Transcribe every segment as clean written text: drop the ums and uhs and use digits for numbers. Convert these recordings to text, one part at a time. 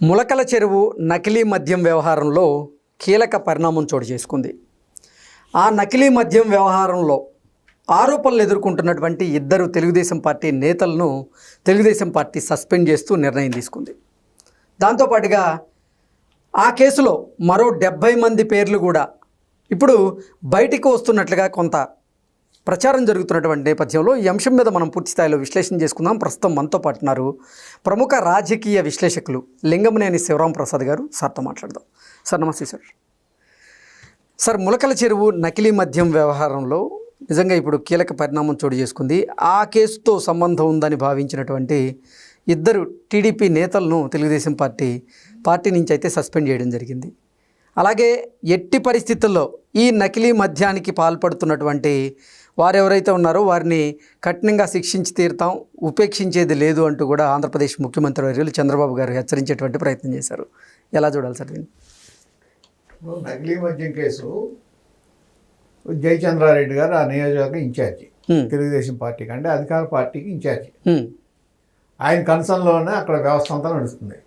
ములకల చెరువు నకిలీ మద్యం వ్యవహారంలో కీలక పరిణామం చోటు చేసుకుంది. ఆ నకిలీ మద్యం వ్యవహారంలో ఆరోపణలు ఎదుర్కొంటున్నటువంటి ఇద్దరు తెలుగుదేశం పార్టీ నేతలను తెలుగుదేశం పార్టీ సస్పెండ్ చేస్తూ నిర్ణయం తీసుకుంది. దాంతోపాటుగా ఆ కేసులో మరో 70 మంది పేర్లు కూడా ఇప్పుడు బయటికి వస్తున్నట్లుగా కొంత ప్రచారం జరుగుతున్నటువంటి నేపథ్యంలో ఈ అంశం మీద మనం పూర్తి స్థాయిలో విశ్లేషణ చేసుకుందాం. ప్రస్తుతం మనతో పాటు ఉన్నారు ప్రముఖ రాజకీయ విశ్లేషకులు లింగమనేని శివరాం ప్రసాద్ గారు. సార్తో మాట్లాడదాం. సార్ నమస్తే సార్. సార్, ములకల చెరువు నకిలీ మద్యం వ్యవహారంలో నిజంగా ఇప్పుడు కీలక పరిణామం చోటు చేసుకుంది. ఆ కేసుతో సంబంధం ఉందని భావించినటువంటి ఇద్దరు టీడీపీ నేతలను తెలుగుదేశం పార్టీ నుంచి అయితే సస్పెండ్ చేయడం జరిగింది. అలాగే ఎట్టి పరిస్థితుల్లో ఈ నకిలీ మద్యానికి పాల్పడుతున్నటువంటి వారెవరైతే ఉన్నారో వారిని కఠినంగా శిక్షించి తీరుతాం, ఉపేక్షించేది లేదు అంటూ కూడా ఆంధ్రప్రదేశ్ ముఖ్యమంత్రి వర్యులు చంద్రబాబు గారు హెచ్చరించేటువంటి ప్రయత్నం చేశారు. ఎలా చూడాలి సార్ దీన్ని? నకిలీ మద్యం కేసు జయచంద్రారెడ్డి గారు ఆ నియోజకవర్గం ఇన్ఛార్జి, తెలుగుదేశం పార్టీకి అంటే అధికార పార్టీకి ఇన్ఛార్జి. ఆయన కన్సర్న్లోనే అక్కడ వ్యవస్థ అంతా నడుస్తుంది.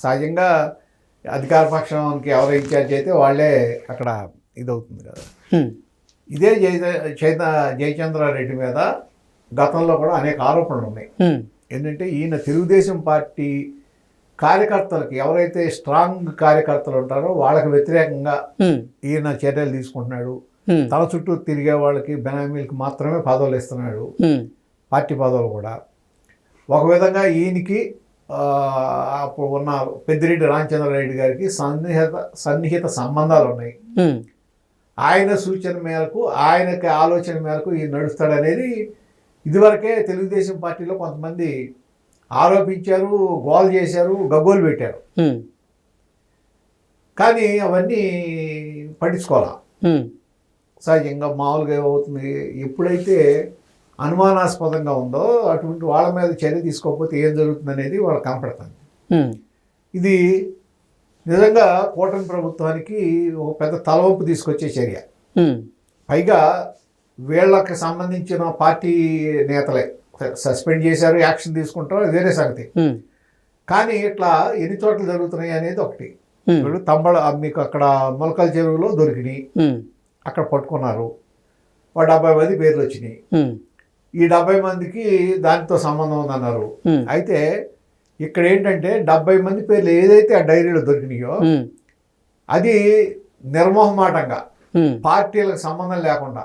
సహజంగా అధికార పక్షానికి ఎవరు ఇన్ఛార్జ్ అయితే వాళ్ళే అక్కడ ఇదవుతుంది కదా. ఇదే జయచంద్రారెడ్డి మీద గతంలో కూడా అనేక ఆరోపణలు ఉన్నాయి. ఏంటంటే ఈయన తెలుగుదేశం పార్టీ కార్యకర్తలకి, ఎవరైతే స్ట్రాంగ్ కార్యకర్తలు ఉంటారో వాళ్ళకి వ్యతిరేకంగా ఈయన చర్యలు తీసుకుంటున్నాడు. తన చుట్టూ తిరిగే వాళ్ళకి, బెనామీలకి మాత్రమే పదవులు ఇస్తున్నాడు, పార్టీ పదవులు కూడా. ఒక విధంగా ఈయనకి అప్పుడు ఉన్న పెద్దిరెడ్డి రామచంద్రారెడ్డి గారికి సన్నిహిత సంబంధాలు ఉన్నాయి. ఆయన సూచన మేరకు, ఆయనకి ఆలోచన మేరకు ఈయన నడుస్తాడనేది ఇదివరకే తెలుగుదేశం పార్టీలో కొంతమంది ఆరోపించారు, గోల్ చేశారు, గగ్గోలు పెట్టారు. కానీ అవన్నీ పట్టించుకోవాలా. సహజంగా మామూలుగా ఏమవుతుంది, ఎప్పుడైతే అనుమానాస్పదంగా ఉందో అటువంటి వాళ్ళ మీద చర్య తీసుకోకపోతే ఏం జరుగుతుంది అనేది వాళ్ళకి కనపడుతుంది. ఇది నిజంగా కూటమి ప్రభుత్వానికి ఒక పెద్ద తలవంపు తీసుకొచ్చే చర్య. పైగా వీళ్ళకి సంబంధించిన పార్టీ నేతలే సస్పెండ్ చేశారు, యాక్షన్ తీసుకుంటారు, అది వేరే సంగతి. కానీ ఇట్లా ఎన్ని చోట్ల జరుగుతున్నాయి అనేది ఒకటి. వీళ్ళు మీకు అక్కడ ములకల చెరువులో దొరికినాయి, అక్కడ పట్టుకున్నారు. 70 మంది పేర్లు వచ్చినాయి. ఈ 70 మందికి దానితో సంబంధం ఉందన్నారు. అయితే ఇక్కడ ఏంటంటే 70 మంది పేర్లు ఏదైతే ఆ డైరీలో దొరికినాయో అది నిర్మోహమాటంగా, పార్టీలకు సంబంధం లేకుండా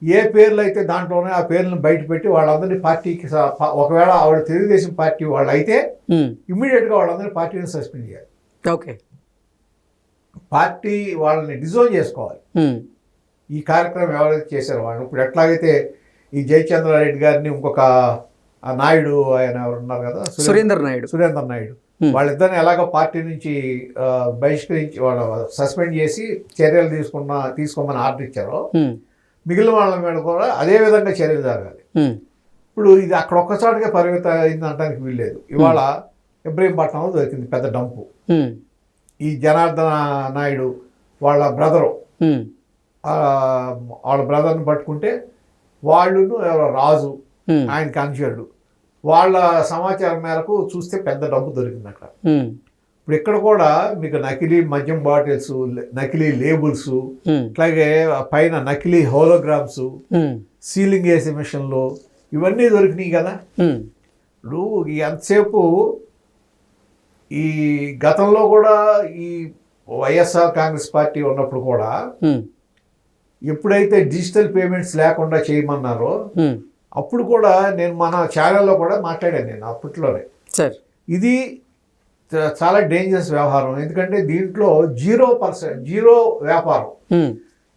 ఏ పేర్లు అయితే దాంట్లోనే ఆ పేర్లను బయట పెట్టి వాళ్ళందరినీ పార్టీకి, ఒకవేళ ఆవిడ తెలుగుదేశం పార్టీ వాళ్ళు అయితే ఇమ్మీడియట్గా వాళ్ళందరినీ పార్టీని సస్పెండ్ చేయాలి. ఓకే, పార్టీ వాళ్ళని డిజోన్ చేసుకోవాలి. ఈ కార్యక్రమం ఎవరైతే చేశారో వాళ్ళు, ఇప్పుడు ఎట్లాగైతే ఈ జయచంద్రారెడ్డి గారిని ఇంకొక నాయుడు, ఆయన ఎవరు ఉన్నారు కదా, సురేందర్ నాయుడు, వాళ్ళిద్దరిని ఎలాగో పార్టీ నుంచి బహిష్కరించి వాళ్ళు సస్పెండ్ చేసి చర్యలు తీసుకోమని ఆర్డర్ ఇచ్చారో, మిగిలిన వాళ్ళ మీద కూడా అదే విధంగా చర్యలు జరగాలి. ఇప్పుడు ఇది అక్కడ ఒక్కచోటగా పరిమితం అయింది అనడానికి వీల్లేదు. ఇవాళ ఇబ్రహీంపట్నంలో దొరికింది పెద్ద డంపు. ఈ జనార్దన నాయుడు వాళ్ళ బ్రదరు, వాళ్ళ బ్రదర్ని పట్టుకుంటే వాళ్ళును ఎవరో రాజు, ఆయన కన్షర్డు, వాళ్ళ సమాచారం మేరకు చూస్తే పెద్ద డబ్బు దొరికింది అక్కడ. ఇప్పుడు ఇక్కడ కూడా మీకు నకిలీ మద్యం బాటిల్స్, నకిలీ లేబుల్స్, అట్లాగే పైన నకిలీ హోలోగ్రామ్స్, సీలింగ్ వేసే మిషన్లు, ఇవన్నీ దొరికినాయి కదా. ఇప్పుడు ఎంతసేపు ఈ గతంలో కూడా ఈ వైఎస్ఆర్ కాంగ్రెస్ పార్టీ ఉన్నప్పుడు కూడా ఎప్పుడైతే డిజిటల్ పేమెంట్స్ లేకుండా చేయమన్నారో అప్పుడు కూడా నేను మన ఛానల్లో కూడా మాట్లాడాను నేను అప్పట్లోనే. సార్, ఇది చాలా డేంజరస్ వ్యవహారం. ఎందుకంటే దీంట్లో 0% జీరో వ్యాపారం.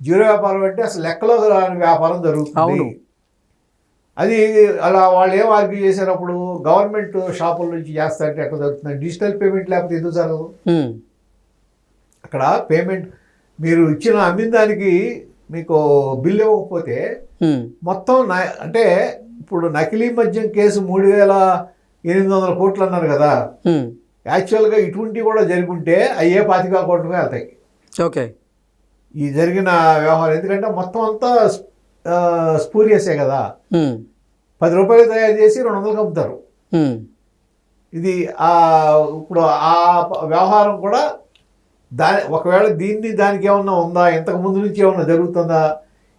జీరో వ్యాపారం అంటే అసలు లెక్కలో రాని వ్యాపారం జరుగుతుంది. అది అలా వాళ్ళు ఏం ఆర్గ్యూ చేసినప్పుడు గవర్నమెంట్ షాపుల నుంచి చేస్తారంటే ఎక్కడ జరుగుతుంది, డిజిటల్ పేమెంట్ లేకపోతే ఎందుకు జరగదు? అక్కడ పేమెంట్ మీరు అమ్మిన దానికి మీకు బిల్ ఇవ్వకపోతే మొత్తం అంటే ఇప్పుడు నకిలీ మద్యం కేసు 3,800 కోట్లు అన్నారు కదా. యాక్చువల్గా ఇటువంటివి కూడా జరుగుంటే అయ్యే 25 కోట్లుగా వెళ్తాయి. ఓకే, ఈ జరిగిన వ్యవహారం ఎందుకంటే మొత్తం అంతా స్పూరియసే కదా. 10 రూపాయలు తయారు చేసి 200కి అమ్ముతారు. ఇది ఇప్పుడు ఆ వ్యవహారం కూడా ఒకవేళ దానికి ఏమన్నా ఉందా, ఇంతకు ముందు నుంచి ఏమన్నా జరుగుతుందా,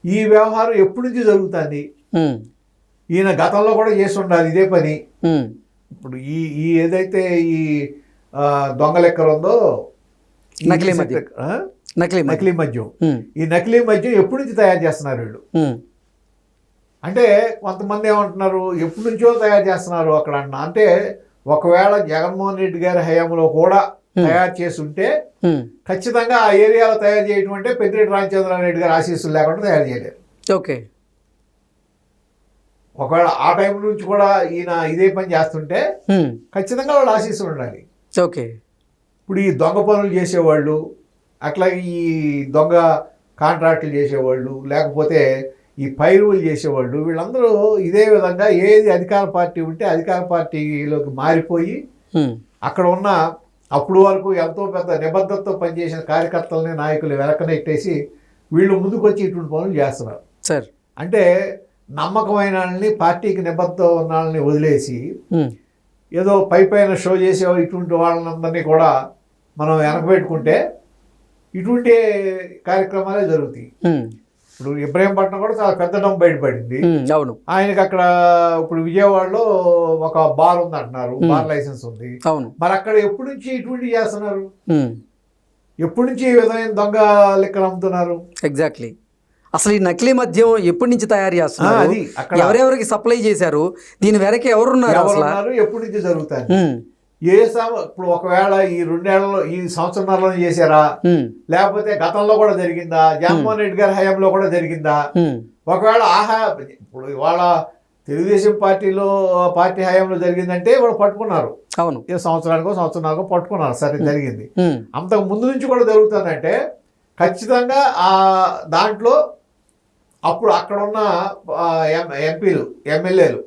ఈ వ్యవహారం ఎప్పటి నుంచి జరుగుతుంది, ఈయన గతంలో కూడా చేసి ఉండాలి ఇదే పని. ఇప్పుడు ఈ ఏదైతే ఈ దొంగ లెక్కర్ ఉందో, నకిలీ మద్యం, ఈ నకిలీ మద్యం ఎప్పటి నుంచి తయారు చేస్తున్నారు వీళ్ళు అంటే, కొంతమంది ఏమంటున్నారు ఎప్పటి నుంచో తయారు చేస్తున్నారు అక్కడ అన్న. అంటే ఒకవేళ జగన్మోహన్ రెడ్డి గారి హయాంలో కూడా తయారు చేసి ఉంటే ఖచ్చితంగా ఆ ఏరియాలో తయారు చేయడం అంటే పెద్దిరెడ్డి రామచంద్రారెడ్డి గారి ఆశీస్సులు లేకుండా తయారు చేయలేరు. ఓకే, ఒకవేళ ఆ టైం నుంచి కూడా ఈయన ఇదే పని చేస్తుంటే ఖచ్చితంగా వాళ్ళు ఆశీస్సులు ఉండాలి. ఓకే, ఇప్పుడు ఈ దొంగ పనులు చేసేవాళ్ళు, అట్లాగే ఈ దొంగ కాంట్రాక్టులు చేసేవాళ్ళు, లేకపోతే ఈ పైరువులు చేసేవాళ్ళు, వీళ్ళందరూ ఇదే విధంగా ఏది అధికార పార్టీ ఉంటే అధికార పార్టీలోకి మారిపోయి అక్కడ ఉన్న అప్పుడు వరకు ఎంతో పెద్ద నిబద్ధతతో పనిచేసిన కార్యకర్తలని, నాయకులు వెనకనెట్టేసి వీళ్ళు ముందుకు వచ్చి ఇటువంటి పనులు చేస్తున్నారు సార్. అంటే నమ్మకమైన వాళ్ళని, పార్టీకి నిబద్ధత ఉన్న వాళ్ళని వదిలేసి ఏదో పైన షో చేసే ఇటువంటి వాళ్ళందరినీ కూడా మనం వెనకబెట్టుకుంటే ఇటువంటి కార్యక్రమాలే జరుగుతాయి. ఇప్పుడు ఇబ్రహీంపట్నం కూడా చాలా పెద్ద డబ్బు బయటపడింది. అవును, ఆయనకి అక్కడ ఇప్పుడు విజయవాడలో ఒక బార్ ఉంది అంటున్నారు, బార్ లైసెన్స్ ఉంది. అవును, మరి అక్కడ ఎప్పటి నుంచి ఇటువంటి చేస్తున్నారు, ఎప్పటి నుంచి ఈ విధమైన దొంగ లెక్కలు అమ్ముతున్నారు? ఎగ్జాక్ట్లీ. అసలు ఈ నకిలీ మద్యం ఎప్పటి నుంచి తయారు చేస్తున్నారు, ఎవరెవరికి సప్లై చేశారు, దీని వెనక ఎవరున్నారు, ఎప్పటి నుంచి జరుగుతాయి, ఇప్పుడు ఒకవేళ ఈ 2 ఏళ్లలో ఈ సంవత్సరంలో చేశారా, లేకపోతే గతంలో కూడా జరిగిందా, జగన్మోహన్ రెడ్డి గారి హయాంలో కూడా జరిగిందా? ఒకవేళ ఇప్పుడు వాళ్ళ తెలుగుదేశం పార్టీ హయాంలో జరిగిందంటే వాళ్ళు పట్టుకున్నారు. అవును, సంవత్సరానికో పట్టుకున్నారు, సరే జరిగింది. అంతకు ముందు నుంచి కూడా జరుగుతుందంటే ఖచ్చితంగా ఆ దాంట్లో అప్పుడు అక్కడ ఉన్న ఎంపీలు, ఎమ్మెల్యేలు,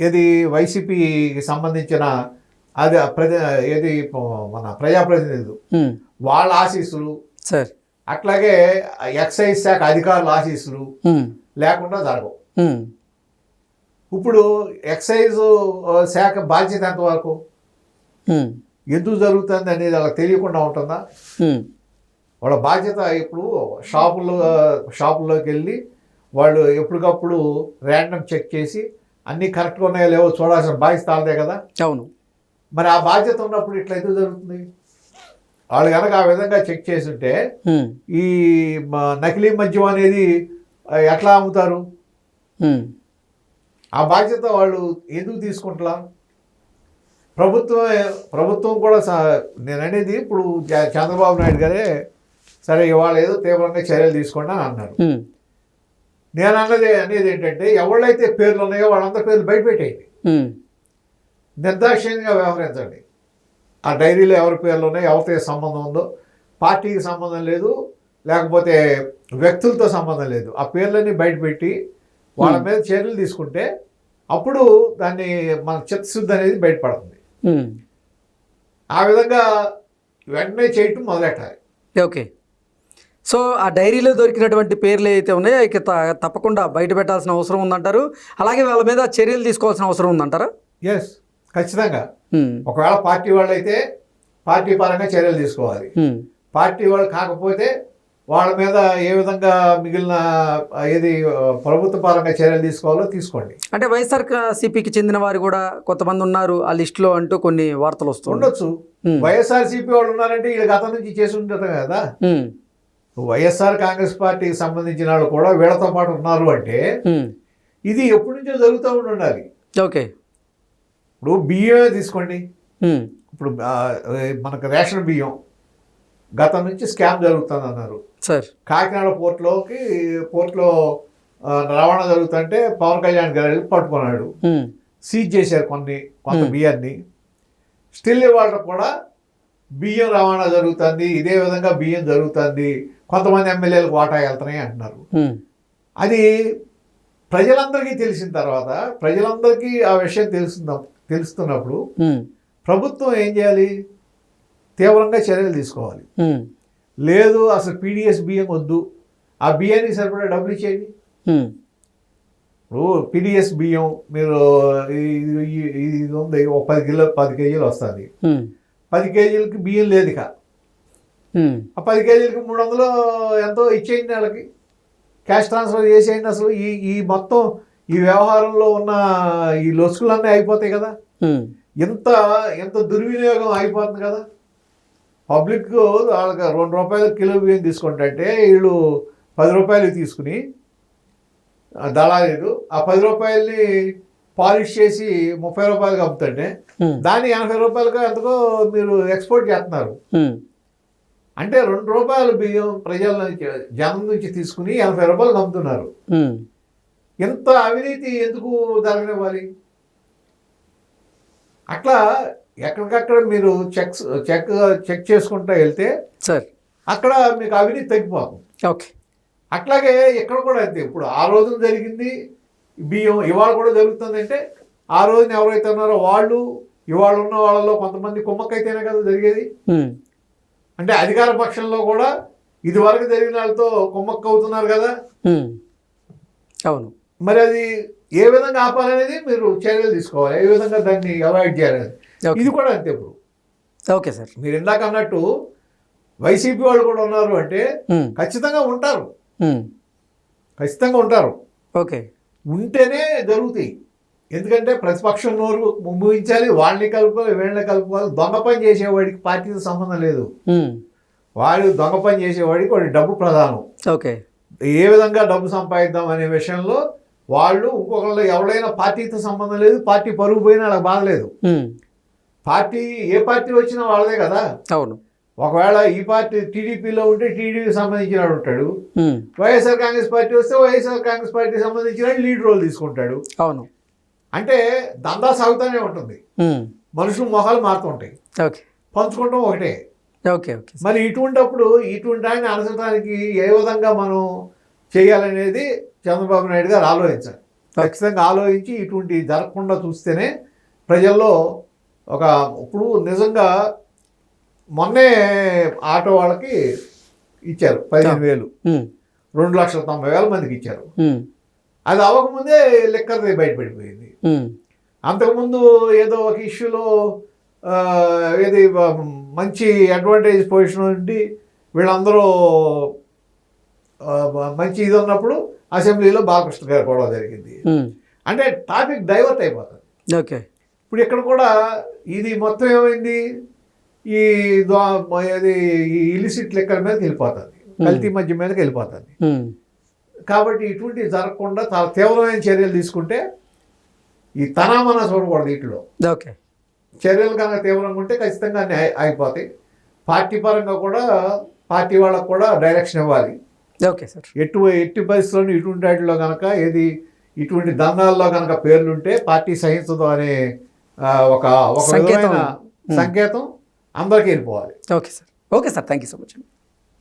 ఇది వైసీపీకి సంబంధించిన ఏది మన ప్రజాప్రతినిధులు, వాళ్ళ ఆశీస్సులు, అట్లాగే ఎక్సైజ్ శాఖ అధికారుల ఆశీస్సులు లేకుండా జరగవు. ఇప్పుడు ఎక్సైజ్ శాఖ బాధ్యత ఎంతవరకు, ఎందుకు జరుగుతుంది అనేది వాళ్ళకి తెలియకుండా ఉంటుందా? వాళ్ళ బాధ్యత ఇప్పుడు షాపుల్లోకి వెళ్ళి వాళ్ళు ఎప్పటికప్పుడు ర్యాండమ్ చెక్ చేసి అన్నీ కరెక్ట్గా ఉన్నాయో లేవో చూడాల్సిన బాధ్యత వాళ్ళదే కదా. అవును, మరి ఆ బాధ్యత ఉన్నప్పుడు ఇట్లా ఎందుకు జరుగుతుంది? వాళ్ళు కనుక ఆ విధంగా చెక్ చేస్తుంటే ఈ నకిలీ మద్యం అనేది ఎట్లా అమ్ముతారు? ఆ బాధ్యత వాళ్ళు ఎందుకు తీసుకుంటా? ప్రభుత్వం కూడా నేను అనేది ఇప్పుడు చంద్రబాబు నాయుడు గారే సరే ఇవాళ ఏదో తీవ్రంగా చర్యలు తీసుకోండి అని అన్నారు. నేను అనేది ఏంటంటే ఎవళ్ళైతే పేర్లు ఉన్నాయో వాళ్ళందరి పేర్లు బయటపెట్టేయండి, నిర్దాక్షిణ్యంగా వ్యవహరించండి. ఆ డైరీలో ఎవరి పేర్లు ఉన్నాయో, ఎవరితో సంబంధం ఉందో, పార్టీకి సంబంధం లేదు, లేకపోతే వ్యక్తులతో సంబంధం లేదు, ఆ పేర్లన్నీ బయటపెట్టి వాళ్ళ మీద చర్యలు తీసుకుంటే అప్పుడు దాన్ని మన చిత్తశుద్ధి అనేది బయటపడుతుంది. ఆ విధంగా వెంటనే చేయటం మొదలెట్టాలి. ఓకే, సో ఆ డైరీలో దొరికినటువంటి పేర్లు అయితే ఉన్నాయో ఇక తప్పకుండా బయట పెట్టాల్సిన అవసరం ఉందంటారు, అలాగే వాళ్ళ మీద చర్యలు తీసుకోవాల్సిన అవసరం ఉందంటారా? ఎస్, ఖచ్చితంగా. ఒకవేళ పార్టీ వాళ్ళు అయితే పార్టీ పరంగా చర్యలు తీసుకోవాలి, పార్టీ వాళ్ళు కాకపోతే వాళ్ళ మీద ఏ విధంగా మిగిలిన ఏది ప్రభుత్వ పరంగా చర్యలు తీసుకోవాలో తీసుకోండి. అంటే వైఎస్ఆర్సీపీకి చెందిన వారు కూడా కొంతమంది ఉన్నారు ఆ లిస్టులో అంటూ కొన్ని వార్తలు ఉండొచ్చు. వైఎస్ఆర్సీపీ వాళ్ళు ఉన్నారంటే వీళ్ళు గతం నుంచి చేసి ఉంటారు కదా. వైఎస్ఆర్ కాంగ్రెస్ పార్టీకి సంబంధించిన వాళ్ళు కూడా వీళ్ళతో పాటు ఉన్నారు అంటే ఇది ఎప్పటి నుంచో జరుగుతూ ఉండాలి. ఓకే, ఇప్పుడు బియ్యమే తీసుకోండి, ఇప్పుడు మనకు రేషన్ బియ్యం గతం నుంచి స్కామ్ జరుగుతుంది అన్నారు. కాకినాడ పోర్ట్లో రవాణా జరుగుతుంటే పవన్ కళ్యాణ్ గారు వెళ్ళి పట్టుకున్నాడు, సీజ్ చేశారు కొంత బియ్యాన్ని. స్టిల్ ఇవాళ కూడా బియ్యం రవాణా జరుగుతుంది, ఇదే విధంగా బియ్యం జరుగుతుంది, కొంతమంది ఎమ్మెల్యేలకు వాటా వెళ్తున్నాయి అంటున్నారు. అది ప్రజలందరికీ తెలిసిన తర్వాత, ప్రజలందరికీ ఆ విషయం తెలుస్తున్నప్పుడు ప్రభుత్వం ఏం చేయాలి? తీవ్రంగా చర్యలు తీసుకోవాలి. లేదు అసలు పీడిఎస్ బియ్యం వద్దు, ఆ బియ్యానికి సరిపడా డబ్బులు ఇచ్చేయండి. ఇప్పుడు పీడిఎస్ బియ్యం మీరు ఇది ఉంది, ఒక 10 కేజీలు వస్తుంది. 10 కేజీలకి బియ్యం లేదు ఇక. ఆ 10 కేజీలకి 300 ఎంతో ఇచ్చేయండి వాళ్ళకి, క్యాష్ ట్రాన్స్ఫర్ చేసేయండి. అసలు ఈ మొత్తం ఈ వ్యవహారంలో ఉన్న ఈ లొసుకులన్నీ అయిపోతాయి కదా. ఎంత దుర్వినియోగం అయిపోతుంది కదా. పబ్లిక్ వాళ్ళకి 2 రూపాయలు కిలో బియ్యం తీసుకుంటే వీళ్ళు 10 రూపాయలు తీసుకుని దళారీలు ఆ 10 రూపాయలని పాలిష్ చేసి 30 రూపాయలకి అమ్ముతుంటే దాన్ని 80 రూపాయలుగా ఎంతకో మీరు ఎక్స్పోర్ట్ చేస్తున్నారు. అంటే 2 రూపాయలు బియ్యం ప్రజల నుంచి, జనం నుంచి తీసుకుని 80 రూపాయలకు అమ్ముతున్నారు. ఎంత అవినీతి ఎందుకు జరగనివ్వాలి? అట్లా ఎక్కడికక్కడ మీరు చెక్ చేసుకుంటూ వెళ్తే సార్ అక్కడ మీకు అవినీతి తగ్గిపోతుంది. ఓకే. అట్లాగే ఇక్కడ కూడా అంతే. ఇప్పుడు ఆ రోజున జరిగింది బియ్యం, ఇవాళ కూడా జరుగుతుందంటే ఆ రోజున ఎవరైతే ఉన్నారో వాళ్ళు ఇవాళ ఉన్న వాళ్ళలో కొంతమంది కుమ్మక్కైతేనే కదా జరిగేది. అంటే అధికార పక్షంలో కూడా ఇది వరకు జరిగిన వాళ్ళతో కుమ్మక్క అవుతున్నారు కదా. అవును. మరి అది ఏ విధంగా ఆపాలనేది మీరు చర్యలు తీసుకోవాలి, ఏ విధంగా దాన్ని అవాయిడ్ చేయాలనేది. ఇది కూడా అంతే. ఇప్పుడు ఓకే సార్, మీరు ఇందాక అన్నట్టు వైసీపీ వాళ్ళు కూడా ఉన్నారు అంటే ఖచ్చితంగా ఉంటారు, ఖచ్చితంగా ఉంటారు. ఓకే. ఉంటేనే జరుగుతాయి. ఎందుకంటే ప్రతిపక్షం నోరు ముగించాలి, వాళ్ళని కలుపుకోవాలి, వీళ్ళని కలుపుకోవాలి. దొంగ పని చేసేవాడికి పార్టీతో సంబంధం లేదు. వాడు దొంగ పని చేసేవాడికి వాడి డబ్బు ప్రధానం. ఓకే. ఏ విధంగా డబ్బు సంపాదిద్దాం అనే విషయంలో వాళ్ళు ఇంకొకళ్ళు ఎవరైనా పార్టీతో సంబంధం లేదు, పార్టీ పరుగు పోయినా వాళ్ళకి బాధలేదు. పార్టీ ఏ పార్టీ వచ్చినా వాళ్ళదే కదా. అవును. ఒకవేళ ఈ పార్టీ టీడీపీలో ఉంటే టీడీపీకి సంబంధించిన వాడు ఉంటాడు, వైఎస్ఆర్ కాంగ్రెస్ పార్టీ వస్తే వైఎస్ఆర్ కాంగ్రెస్ పార్టీకి సంబంధించిన లీడ్ రోల్ తీసుకుంటాడు. అవును. అంటే దందా సాగుతూనే ఉంటుంది, మనుషులు మొహాలు మారుతుంటాయి, పంచుకుంటాం ఒకటే. ఓకే. ఓకే. మరి ఇటువంటి ఆయన అనసడానికి ఏ విధంగా మనం చేయాలనేది చంద్రబాబు నాయుడు గారు ఆలోచించాలి. ఖచ్చితంగా ఆలోచించి ఇటువంటి జరగకుండా చూస్తేనే ప్రజల్లో ఇప్పుడు నిజంగా మొన్నే ఆటో వాళ్ళకి ఇచ్చారు 15,000, 2,90,000 మందికి ఇచ్చారు. అది అవ్వకముందే లెక్కర్ బయటపడిపోయింది. అంతకుముందు ఏదో ఒక ఇష్యూలో ఏది మంచి అడ్వాంటేజ్ పొజిషన్ ఉండి వీళ్ళందరూ మంచి ఇది ఉన్నప్పుడు అసెంబ్లీలో బాలకృష్ణ గారు గొడవ జరిగింది. అంటే టాపిక్ డైవర్ట్ అయిపోతుంది. ఓకే. ఇప్పుడు ఇక్కడ కూడా ఇది మొత్తం ఏమైంది, ఈ ఇలిసిట్ లెక్కల మీదకి వెళ్ళిపోతుంది, కల్తీ మధ్య మీదకి వెళ్ళిపోతుంది. కాబట్టి ఇటువంటివి జరగకుండా చాలా తీవ్రమైన చర్యలు తీసుకుంటే ఈ తనామన చూడకూడదు వీటిలో. ఓకే. చర్యలు కనుక తీవ్రంగా ఉంటే ఖచ్చితంగా అన్నీ అయిపోతాయి. పార్టీ పరంగా కూడా పార్టీ వాళ్ళకు కూడా డైరెక్షన్ ఇవ్వాలి. Okay sir. ఎట్టి పరిస్థితుల్లో ఇటువంటి వాటిలో కనుక ఇటువంటి దందాల్లో కనుక పేర్లుంటే పార్టీ సహించదు అనే ఒక విధమైన సంకేతం అందరికీ వెళ్ళిపోవాలి. Okay sir. Okay sir, thank you so much.